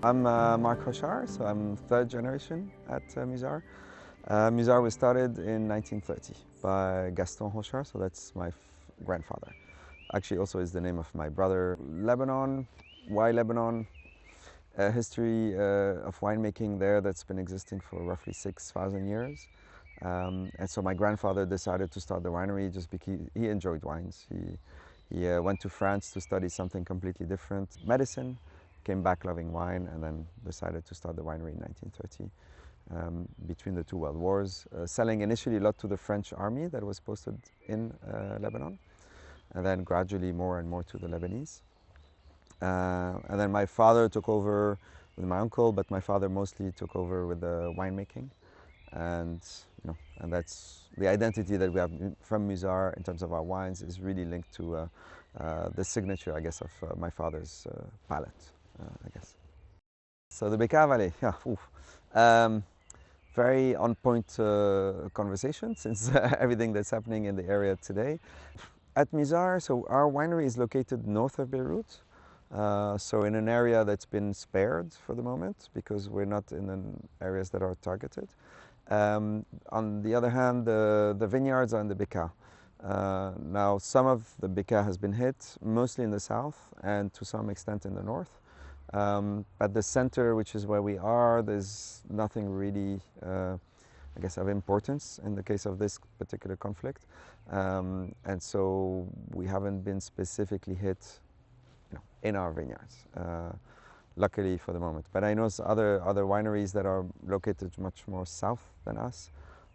I'm Marc Hochar, so I'm third generation at Musar. Musar was started in 1930 by Gaston Hochar, so that's my grandfather. Actually also is the name of my brother. Lebanon, why Lebanon? A history of winemaking there that's been existing for roughly 6,000 years. And so my grandfather decided to start the winery just because he enjoyed wines. He went to France to study something completely different, medicine, came back loving wine, and then decided to start the winery in 1930 between the two world wars, selling initially a lot to the French army that was posted in Lebanon, and then gradually more and more to the Lebanese. And then my father took over with my uncle, but my father mostly took over with the winemaking. And and that's the identity that we have from Musar in terms of our wines is really linked to the signature, I guess, of my father's palate, I guess. So the Bekaa Valley, yeah, very on point conversation since everything that's happening in the area today. At Musar, so our winery is located north of Beirut. So in an area that's been spared for the moment because we're not in areas that are targeted. On the other hand, the vineyards are in the Bekaa. Now, some of the Bekaa has been hit, mostly in the south and to some extent in the north. At the center, which is where we are, there's nothing really, I guess, of importance in the case of this particular conflict. And so we haven't been specifically hit in our vineyards. Luckily for the moment. But I know other wineries that are located much more south than us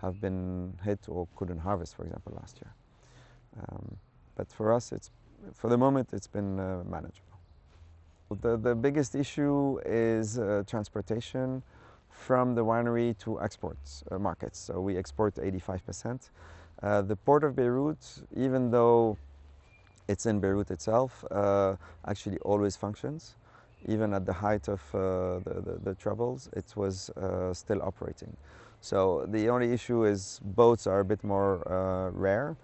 have been hit or couldn't harvest, for example, last year. But for us, for the moment, it's been manageable. The biggest issue is transportation from the winery to export markets. So we export 85%. The port of Beirut, even though it's in Beirut itself, actually always functions. Even at the height of the troubles, it was still operating. So the only issue is boats are a bit more rare.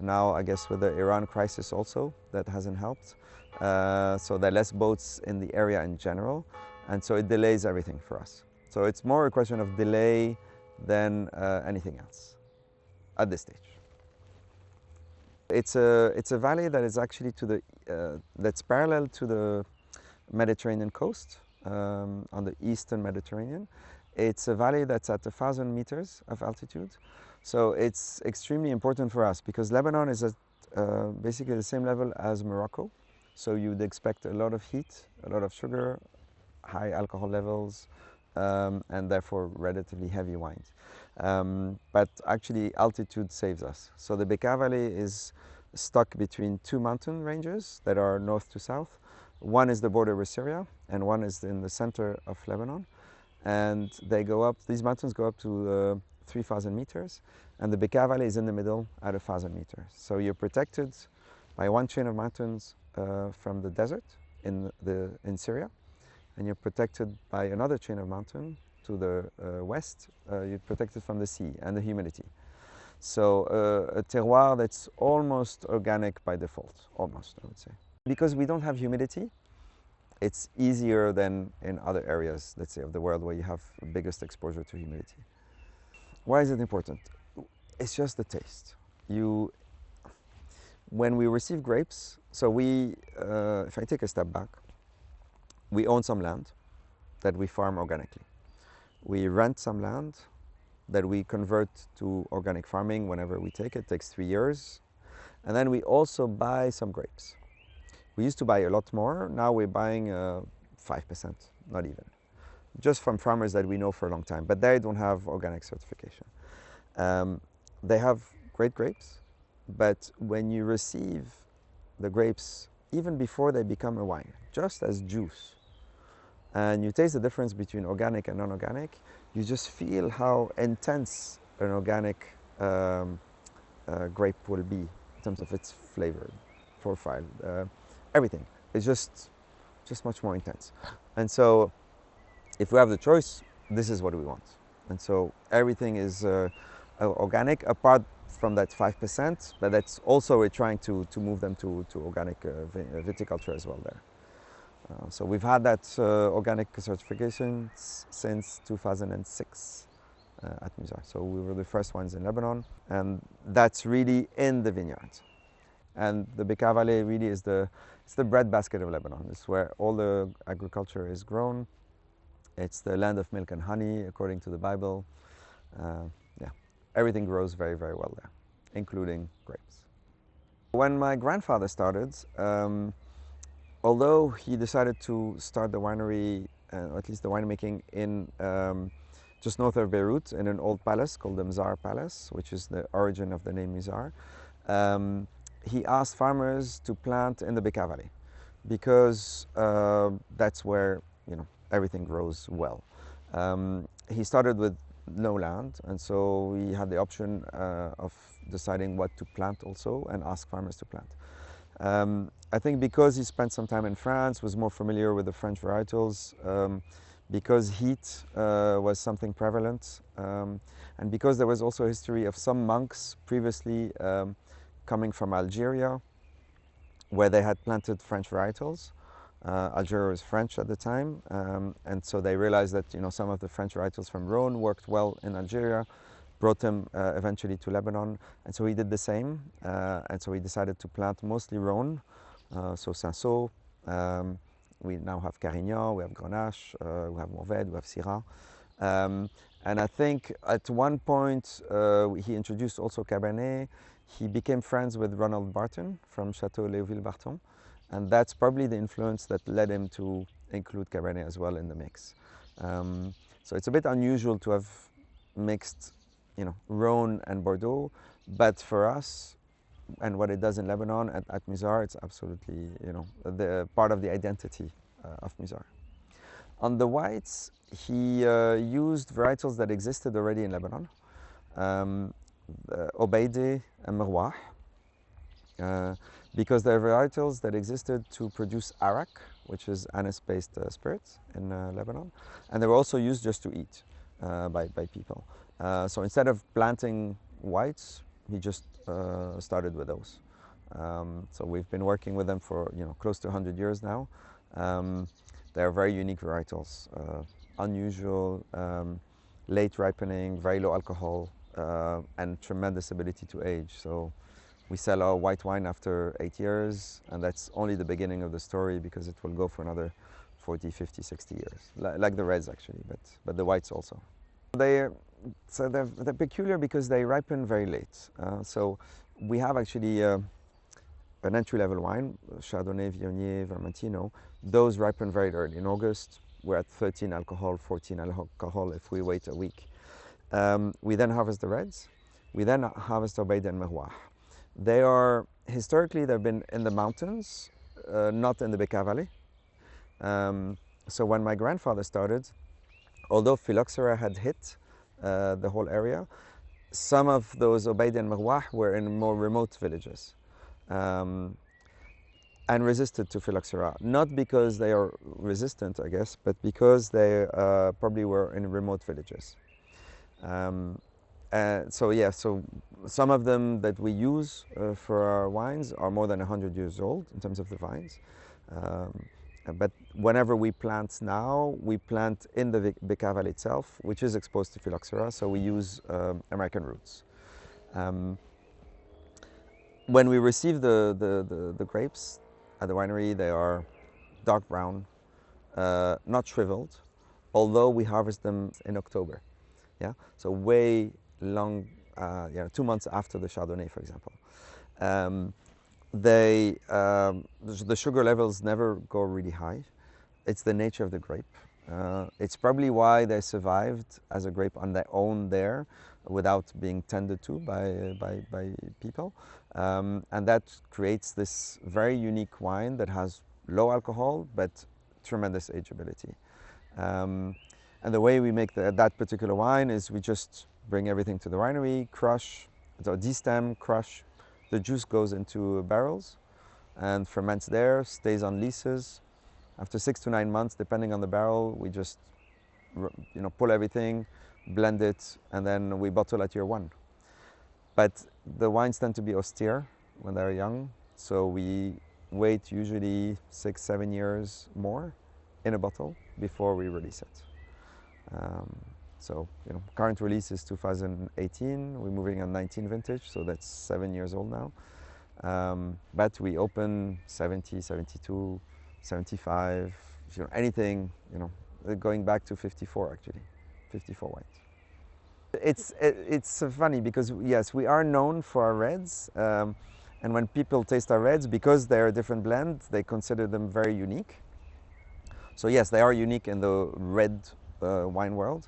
Now, I guess with the Iran crisis also, that hasn't helped. So there are less boats in the area in general, and so it delays everything for us. So it's more a question of delay than anything else at this stage. It's a valley that is actually that's parallel to the Mediterranean coast, on the eastern Mediterranean. It's a valley that's at 1,000 meters of altitude. So it's extremely important for us because Lebanon is at basically the same level as Morocco. So you'd expect a lot of heat, a lot of sugar, high alcohol levels, and therefore relatively heavy wines. But actually altitude saves us. So the Bekaa Valley is stuck between two mountain ranges that are north to south. One is the border with Syria, and one is in the center of Lebanon. And they go up, these mountains go up to 3,000 meters, and the Bekaa Valley is in the middle at 1,000 meters. So you're protected by one chain of mountains from the desert in Syria, and you're protected by another chain of mountain to the west. You're protected from the sea and the humidity. So a terroir that's almost organic by default, almost, I would say. Because we don't have humidity, it's easier than in other areas, let's say, of the world where you have the biggest exposure to humidity. Why is it important? It's just the taste. When we receive grapes, so if I take a step back, we own some land that we farm organically. We rent some land that we convert to organic farming whenever we take it. It takes 3 years. And then we also buy some grapes. We used to buy a lot more. Now we're buying 5%, not even. Just from farmers that we know for a long time. But they don't have organic certification. They have great grapes. But when you receive the grapes, even before they become a wine, just as juice, and you taste the difference between organic and non-organic, you just feel how intense an organic grape will be in terms of its flavor, profile, everything. It's just much more intense. And so if we have the choice, this is what we want. And so everything is organic, apart from that 5%, but that's also we're trying to move them to organic viticulture as well there. So we've had that organic certification since 2006 at Musar. So we were the first ones in Lebanon, and that's really in the vineyard. And the Bekaa Valley really is it's the breadbasket of Lebanon. It's where all the agriculture is grown. It's the land of milk and honey, according to the Bible. Yeah, everything grows very, very well there, including grapes. When my grandfather started, although he decided to start the winery, or at least the winemaking, in just north of Beirut in an old palace called the Musar Palace, which is the origin of the name Musar, he asked farmers to plant in the Bekaa Valley because that's where everything grows well. He started with no land, and so we had the option of deciding what to plant also and ask farmers to plant. I think because he spent some time in France, was more familiar with the French varietals, because heat was something prevalent, and because there was also a history of some monks previously coming from Algeria, where they had planted French varietals. Algeria was French at the time, and so they realized that some of the French varietals from Rhône worked well in Algeria, brought them eventually to Lebanon, and so he did the same. And so we decided to plant mostly Rhône, so Cinsault. We now have Carignan, we have Grenache, we have Mourvèdre, we have Syrah. And I think at one point he introduced also Cabernet. He became friends with Ronald Barton from Chateau Léoville-Barton, and that's probably the influence that led him to include Cabernet as well in the mix. So it's a bit unusual to have mixed Rhône and Bordeaux, but for us, and what it does in Lebanon at Musar, it's absolutely the part of the identity of Musar. On the whites, he used varietals that existed already in Lebanon, Obeide and Merwah, because they're varietals that existed to produce arak, which is anise-based spirits in Lebanon, and they were also used just to eat by people. So instead of planting whites, he just started with those. So we've been working with them for close to 100 years now. They're very unique varietals, unusual, late ripening, very low alcohol, and tremendous ability to age. So we sell our white wine after 8 years, and that's only the beginning of the story, because it will go for another 40, 50, 60 years, like the reds actually, but the whites also. They're peculiar because they ripen very late. So we have actually an entry-level wine, Chardonnay, Viognier, Vermentino. Those ripen very early. In August, we're at 13 alcohol, 14 alcohol if we wait a week. We then harvest the reds. We then harvest Obeide and Merwah. Historically, they've been in the mountains, not in the Bekaa Valley. So when my grandfather started, although phylloxera had hit the whole area, some of those Obeide and Merwah were in more remote villages and resisted to phylloxera. Not because they are resistant, I guess, but because they probably were in remote villages. So some of them that we use for our wines are more than 100 years old in terms of the vines. But whenever we plant now, we plant in the Bekaa Valley itself, which is exposed to phylloxera, so we use American roots. When we receive the grapes at the winery, they are dark brown, not shriveled, although we harvest them in October. Yeah, so way long, 2 months after the Chardonnay, for example. The sugar levels never go really high. It's the nature of the grape. It's probably why they survived as a grape on their own there, without being tended to by people. And that creates this very unique wine that has low alcohol, but tremendous ageability. And the way we make that particular wine is we just bring everything to the winery, crush, so destem, crush. The juice goes into barrels and ferments there, stays on leases. After 6 to 9 months, depending on the barrel, we just pull everything, blend it, and then we bottle at year 1. But the wines tend to be austere when they're young, so we wait usually 6-7 years more in a bottle before we release it. So current release is 2018. We're moving on 19 vintage, so that's 7 years old now. But we open 70, 72, 75, anything, going back to 54 actually, 54 white. It's funny because yes, we are known for our reds, and when people taste our reds, because they're a different blend, they consider them very unique. So yes, they are unique in the red wine world.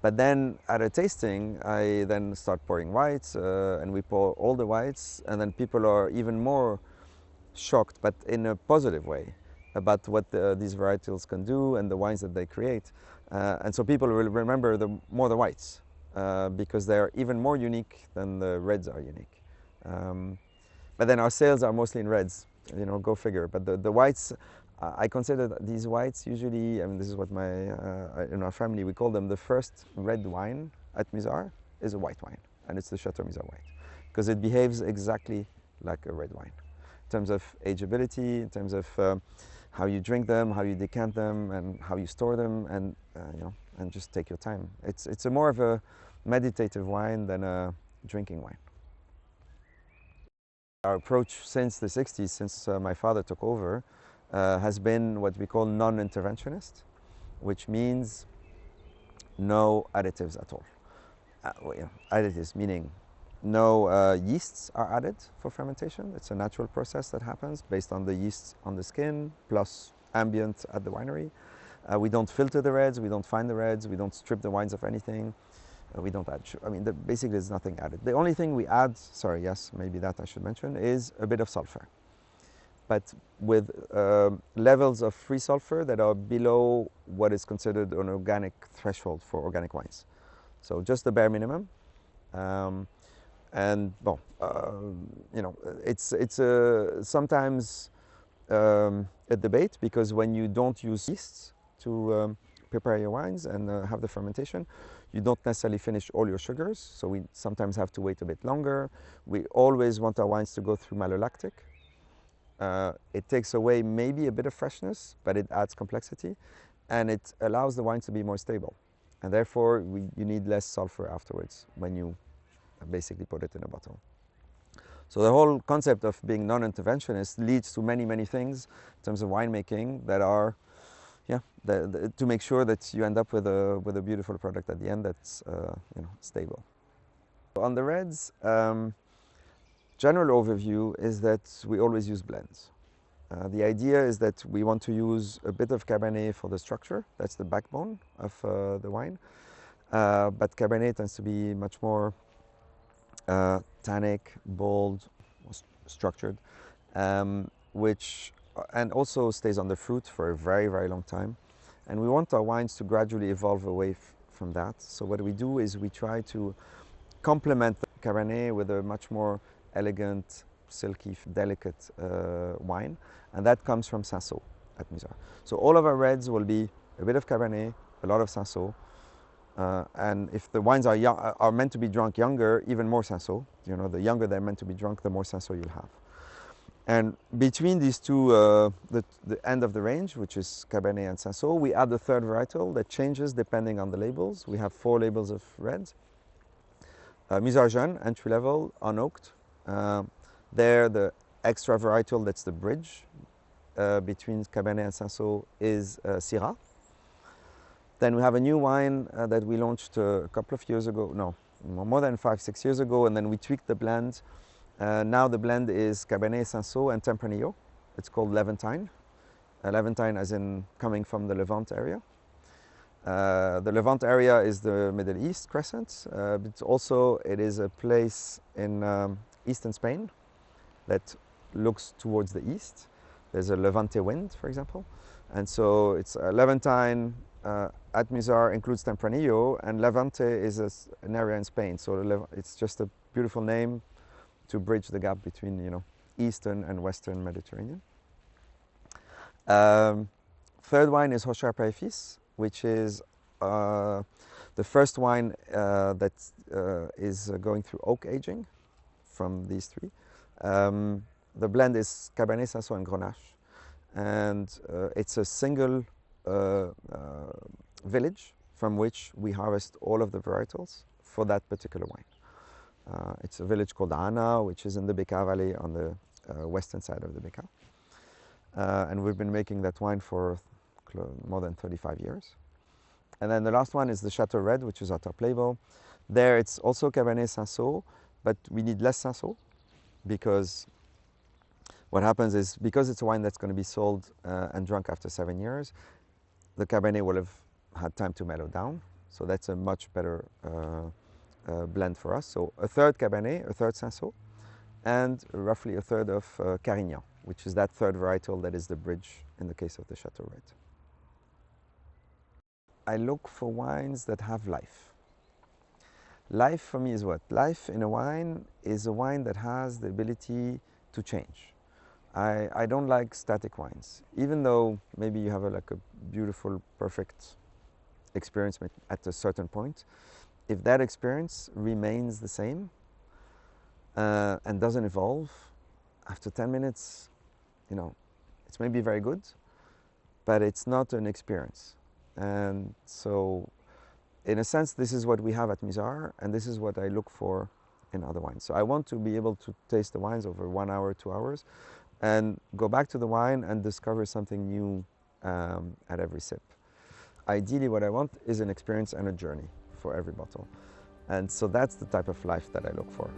But then at a tasting, I then start pouring whites, and we pour all the whites, and then people are even more shocked, but in a positive way, about what these varietals can do and the wines that they create. And so people will remember more the whites, because they're even more unique than the reds are unique. But then our sales are mostly in reds, go figure. But the whites, I consider these whites usually, this is what in our family, we call them the first red wine at Musar is a white wine, and it's the Chateau Musar white, because it behaves exactly like a red wine in terms of ageability, in terms of how you drink them, how you decant them, and how you store them, and and just take your time. It's more of a meditative wine than a drinking wine. Our approach since the 60s, since my father took over, has been what we call non-interventionist, which means no additives at all. Additives meaning no yeasts are added for fermentation. It's a natural process that happens based on the yeasts on the skin plus ambient at the winery. We don't filter the reds, we don't fine the reds, we don't strip the wines of anything. We don't add, basically there's nothing added. The only thing we add, maybe that I should mention, is a bit of sulfur. But with levels of free sulfur that are below what is considered an organic threshold for organic wines. So just the bare minimum. It's sometimes a debate, because when you don't use yeasts to prepare your wines and have the fermentation, you don't necessarily finish all your sugars, so we sometimes have to wait a bit longer. We always want our wines to go through malolactic. It takes away maybe a bit of freshness, but it adds complexity, and it allows the wines to be more stable. And therefore, you need less sulfur afterwards when you basically put it in a bottle. So the whole concept of being non-interventionist leads to many, many things in terms of winemaking that are, to make sure that you end up with a beautiful product at the end that's stable. On the reds, general overview is that we always use blends. The idea is that we want to use a bit of Cabernet for the structure. That's the backbone of the wine. But Cabernet tends to be much more tannic, bold, structured, and also stays on the fruit for a very, very long time. And we want our wines to gradually evolve away from that. So what we do is we try to complement the Cabernet with a much more elegant, silky, delicate wine, and that comes from Cinsault at Musar. So all of our reds will be a bit of Cabernet, a lot of Cinsault, and if the wines are meant to be drunk younger, even more Cinsault. The younger they're meant to be drunk, the more Cinsault you'll have. And between these two, the end of the range, which is Cabernet and Cinsault, we add the third varietal that changes depending on the labels. We have 4 labels of reds. Musar Jeune, entry level, unoaked. There, the extra varietal, that's the bridge between Cabernet and Cinsault, is Syrah. Then we have a new wine that we launched a couple of years ago, more than 5-6 years ago, and then we tweaked the blend. Now the blend is Cabernet, Cinsault, and Tempranillo. It's called Levantine. Levantine as in coming from the Levant area. The Levant area is the Middle East crescent, but also it is a place in eastern Spain that looks towards the east. There's a Levante wind, for example. And so it's Levantine at Musar includes Tempranillo, and Levante is an area in Spain. So it's just a beautiful name to bridge the gap between eastern and western Mediterranean. Third wine is Hochar Père-Fils, which is the first wine that is going through oak aging from these 3. The blend is Cabernet Sauvignon and Grenache, and it's a single village from which we harvest all of the varietals for that particular wine. It's a village called Ana, which is in the Bekaa Valley on the western side of the Bekaa. And we've been making that wine for more than 35 years. And then the last one is the Chateau Red, which is our top label. There it's also Cabernet Sauvignon, but we need less Sauvignon because what happens is, because it's a wine that's going to be sold and drunk after 7 years, the Cabernet will have had time to mellow down. So that's a much better blend for us. So a third Cabernet, a third Sauvignon, and roughly a third of Carignan, which is that third varietal that is the bridge in the case of the Chateau Red. I look for wines that have life. Life for me is what? Life in a wine is a wine that has the ability to change. I don't like static wines, even though maybe you have like a beautiful, perfect experience at a certain point. If that experience remains the same and doesn't evolve, after 10 minutes, you know, it's maybe very good, but it's not an experience. And so, in a sense, this is what we have at Musar, and this is what I look for in other wines. So I want to be able to taste the wines over 1 hour, 2 hours, and go back to the wine and discover something new at every sip. Ideally, what I want is an experience and a journey for every bottle. And so that's the type of life that I look for.